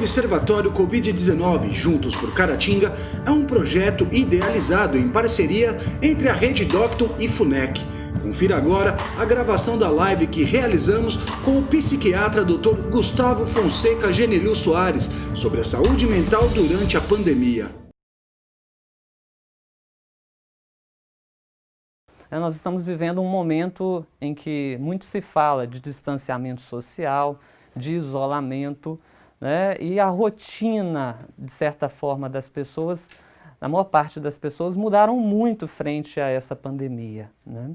Observatório Covid-19 Juntos por Caratinga é um projeto idealizado em parceria entre a Rede Docton e FUNEC. Confira agora a gravação da live que realizamos com o psiquiatra Dr. Gustavo Fonseca Genelil Soares sobre a saúde mental durante a pandemia. Nós estamos vivendo um momento em que muito se fala de distanciamento social, de isolamento, né? E a rotina, de certa forma, das pessoas, a maior parte das pessoas, mudaram muito frente a essa pandemia, né?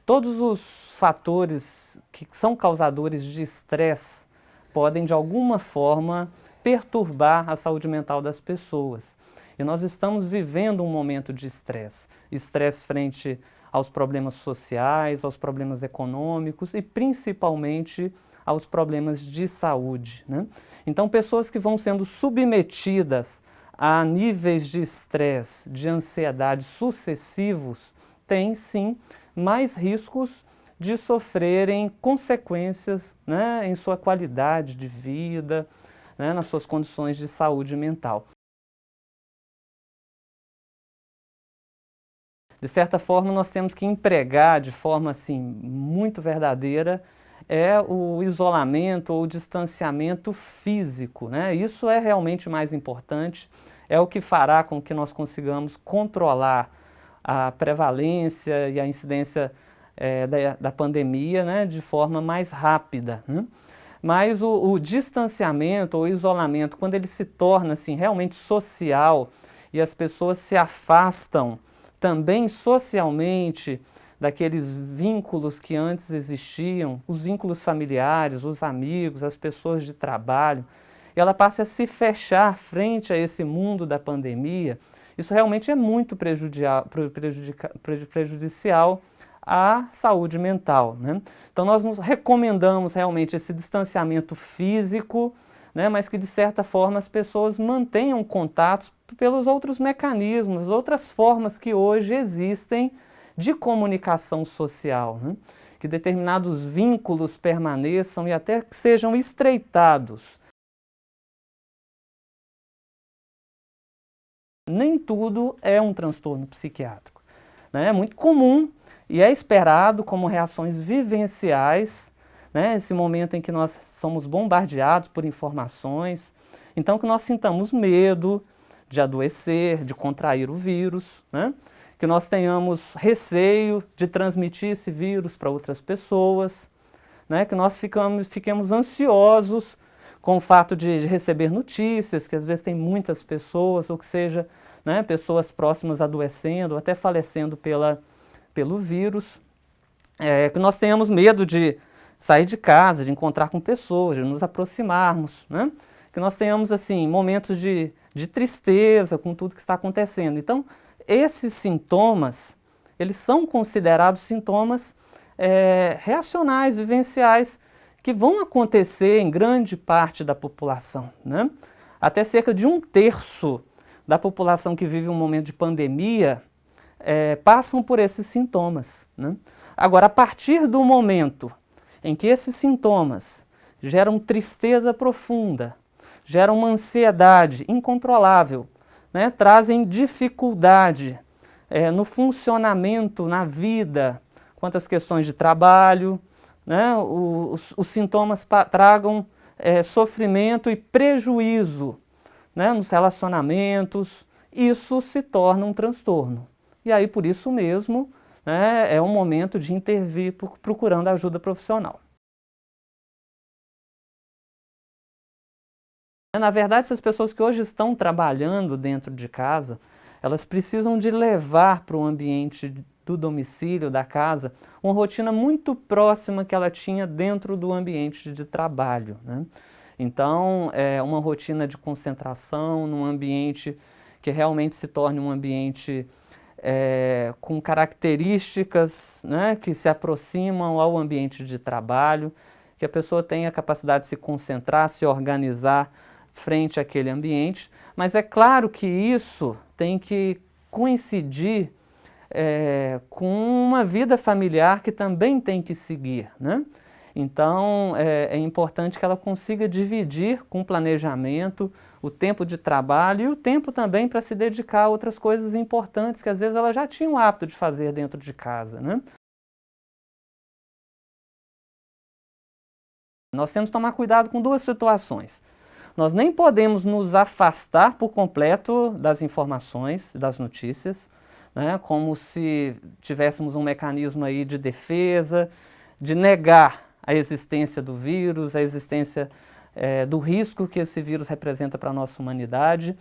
Todos os fatores que são causadores de estresse podem, de alguma forma, perturbar a saúde mental das pessoas. E nós estamos vivendo um momento de estresse. Estresse frente aos problemas sociais, aos problemas econômicos e principalmente aos problemas de saúde, né? Então, pessoas que vão sendo submetidas a níveis de estresse, de ansiedade sucessivos, têm sim mais riscos de sofrerem consequências, né, em sua qualidade de vida, né, nas suas condições de saúde mental. De certa forma, nós temos que empregar de forma assim, muito verdadeira o isolamento ou o distanciamento físico, né? Isso é realmente mais importante, é o que fará com que nós consigamos controlar a prevalência e a incidência da pandemia, né, de forma mais rápida, né? Mas o distanciamento ou isolamento, quando ele se torna assim, realmente social e as pessoas se afastam também socialmente daqueles vínculos que antes existiam, os vínculos familiares, os amigos, as pessoas de trabalho, e ela passa a se fechar frente a esse mundo da pandemia. Isso realmente é muito prejudicial à saúde mental, né? Então nós nos recomendamos realmente esse distanciamento físico, né, mas que de certa forma as pessoas mantenham contatos pelos outros mecanismos, outras formas que hoje existem de comunicação social, né? Que determinados vínculos permaneçam e até que sejam estreitados. Nem tudo é um transtorno psiquiátrico, né? É muito comum e é esperado como reações vivenciais, né? Esse momento em que nós somos bombardeados por informações, então que nós sintamos medo de adoecer, de contrair o vírus, né? Que nós tenhamos receio de transmitir esse vírus para outras pessoas, né? Que nós fiquemos ansiosos com o fato de receber notícias, que às vezes tem muitas pessoas, ou que seja, né, pessoas próximas adoecendo, ou até falecendo pelo vírus. Que nós tenhamos medo de sair de casa, de encontrar com pessoas, de nos aproximarmos, né? Que nós tenhamos assim, momentos de tristeza com tudo que está acontecendo. Então, esses sintomas, eles são considerados sintomas reacionais, vivenciais, que vão acontecer em grande parte da população, né? Até cerca de 1/3 da população que vive um momento de pandemia passam por esses sintomas, né? Agora, a partir do momento em que esses sintomas geram tristeza profunda, geram uma ansiedade incontrolável, né, trazem dificuldade no funcionamento, na vida, quanto às questões de trabalho, né, os sintomas tragam sofrimento e prejuízo, né, nos relacionamentos, isso se torna um transtorno. E aí, por isso mesmo, né, é um momento de intervir procurando ajuda profissional. Na verdade, essas pessoas que hoje estão trabalhando dentro de casa, elas precisam de levar para o ambiente do domicílio, da casa, uma rotina muito próxima que ela tinha dentro do ambiente de trabalho, né? Então, uma rotina de concentração, num ambiente que realmente se torne um ambiente com características, né, que se aproximam ao ambiente de trabalho, que a pessoa tenha a capacidade de se concentrar, se organizar frente àquele ambiente, mas é claro que isso tem que coincidir com uma vida familiar que também tem que seguir, né? Então, é importante que ela consiga dividir com planejamento o tempo de trabalho e o tempo também para se dedicar a outras coisas importantes que às vezes ela já tinha o hábito de fazer dentro de casa, né? Nós temos que tomar cuidado com duas situações. Nós nem podemos nos afastar por completo das informações, das notícias, né, como se tivéssemos um mecanismo aí de defesa, de negar a existência do vírus, a existência do risco que esse vírus representa para a nossa humanidade.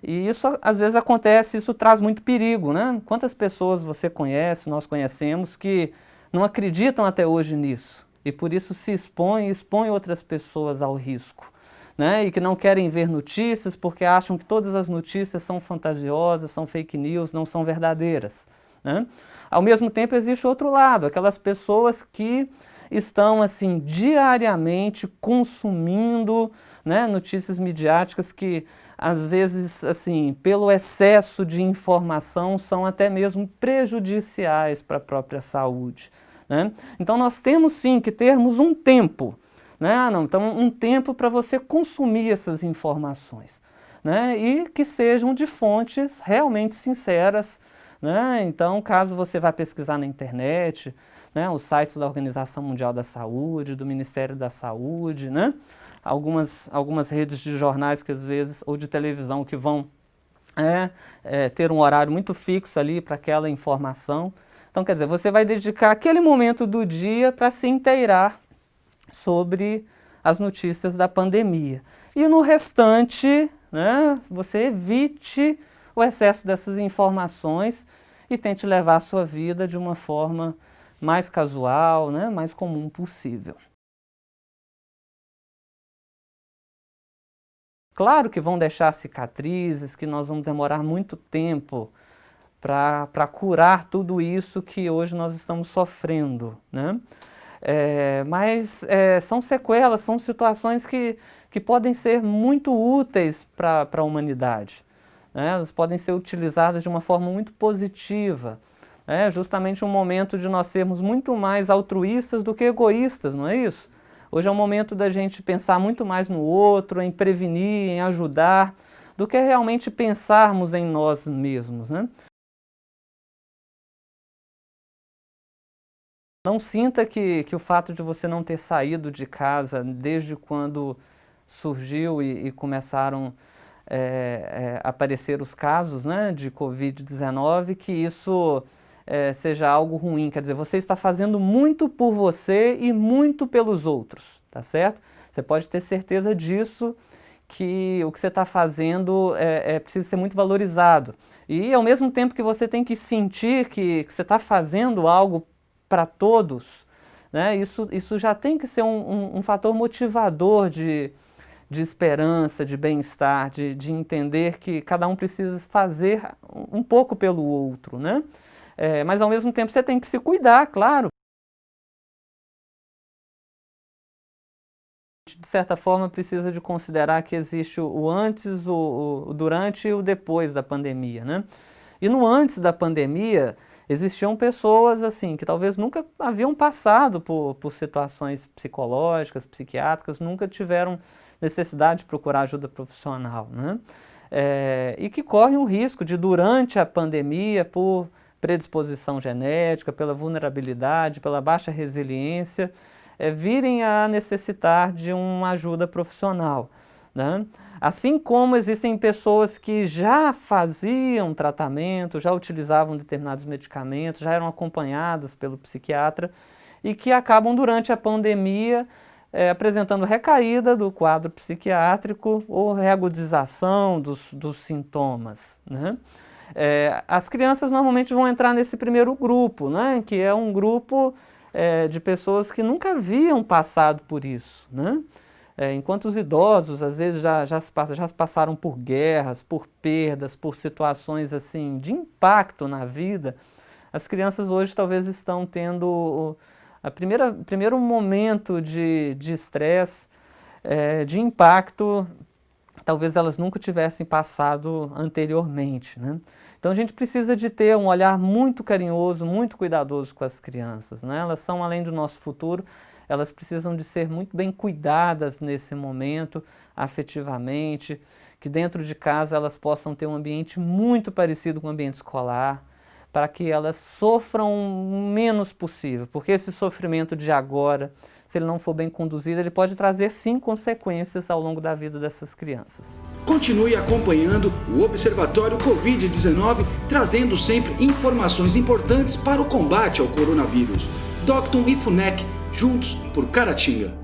E isso às vezes acontece, isso traz muito perigo, né? Quantas pessoas você conhece, nós conhecemos, que não acreditam até hoje nisso e por isso se expõem outras pessoas ao risco, né? E que não querem ver notícias porque acham que todas as notícias são fantasiosas, são fake news, não são verdadeiras, né? Ao mesmo tempo existe outro lado, aquelas pessoas que estão assim diariamente consumindo, né, notícias midiáticas que às vezes assim pelo excesso de informação são até mesmo prejudiciais para a própria saúde, né? Então nós temos sim que termos um tempo, né? Então um tempo para você consumir essas informações, né? E que sejam de fontes realmente sinceras, né? Então caso você vá pesquisar na internet, né, os sites da Organização Mundial da Saúde, do Ministério da Saúde, né, algumas redes de jornais que às vezes, ou de televisão que vão ter um horário muito fixo ali para aquela informação. Então, quer dizer, você vai dedicar aquele momento do dia para se inteirar sobre as notícias da pandemia. E no restante, né, você evite o excesso dessas informações e tente levar a sua vida de uma forma mais casual, né, mais comum possível. Claro que vão deixar cicatrizes, que nós vamos demorar muito tempo para curar tudo isso que hoje nós estamos sofrendo, né? Mas são sequelas, são situações que podem ser muito úteis para a humanidade, né? Elas podem ser utilizadas de uma forma muito positiva. É justamente um momento de nós sermos muito mais altruístas do que egoístas, não é isso? Hoje é um momento da gente pensar muito mais no outro, em prevenir, em ajudar, do que realmente pensarmos em nós mesmos, né? Não sinta que o fato de você não ter saído de casa desde quando surgiu e começaram a aparecer os casos, né, de Covid-19, que isso seja algo ruim. Quer dizer, você está fazendo muito por você e muito pelos outros, tá certo? Você pode ter certeza disso, que o que você está fazendo precisa ser muito valorizado. E ao mesmo tempo que você tem que sentir que você está fazendo algo para todos, né, isso já tem que ser um fator motivador de esperança, de bem-estar, de entender que cada um precisa fazer um pouco pelo outro, né? Mas ao mesmo tempo você tem que se cuidar, claro. De certa forma precisa de considerar que existe o antes, o durante e o depois da pandemia, né? E no antes da pandemia existiam pessoas assim que talvez nunca haviam passado por situações psicológicas, psiquiátricas, nunca tiveram necessidade de procurar ajuda profissional, né? E que correm o risco de, durante a pandemia, por predisposição genética, pela vulnerabilidade, pela baixa resiliência, virem a necessitar de uma ajuda profissional, né? Assim como existem pessoas que já faziam tratamento, já utilizavam determinados medicamentos, já eram acompanhadas pelo psiquiatra e que acabam durante a pandemia apresentando recaída do quadro psiquiátrico ou reagudização dos sintomas, né? As crianças normalmente vão entrar nesse primeiro grupo, né? Que é um grupo de pessoas que nunca haviam passado por isso, né? Enquanto os idosos às vezes já se passaram por guerras, por perdas, por situações assim de impacto na vida, as crianças hoje talvez estão tendo primeiro momento de estresse, de impacto, talvez elas nunca tivessem passado anteriormente, né? Então a gente precisa de ter um olhar muito carinhoso, muito cuidadoso com as crianças, né? Elas são, além do nosso futuro, elas precisam de ser muito bem cuidadas nesse momento, afetivamente, que dentro de casa elas possam ter um ambiente muito parecido com o ambiente escolar, para que elas sofram o menos possível, porque esse sofrimento de agora, se ele não for bem conduzido, ele pode trazer sim consequências ao longo da vida dessas crianças. Continue acompanhando o Observatório Covid-19, trazendo sempre informações importantes para o combate ao coronavírus. Docton e FUNEC, juntos por Caratinga.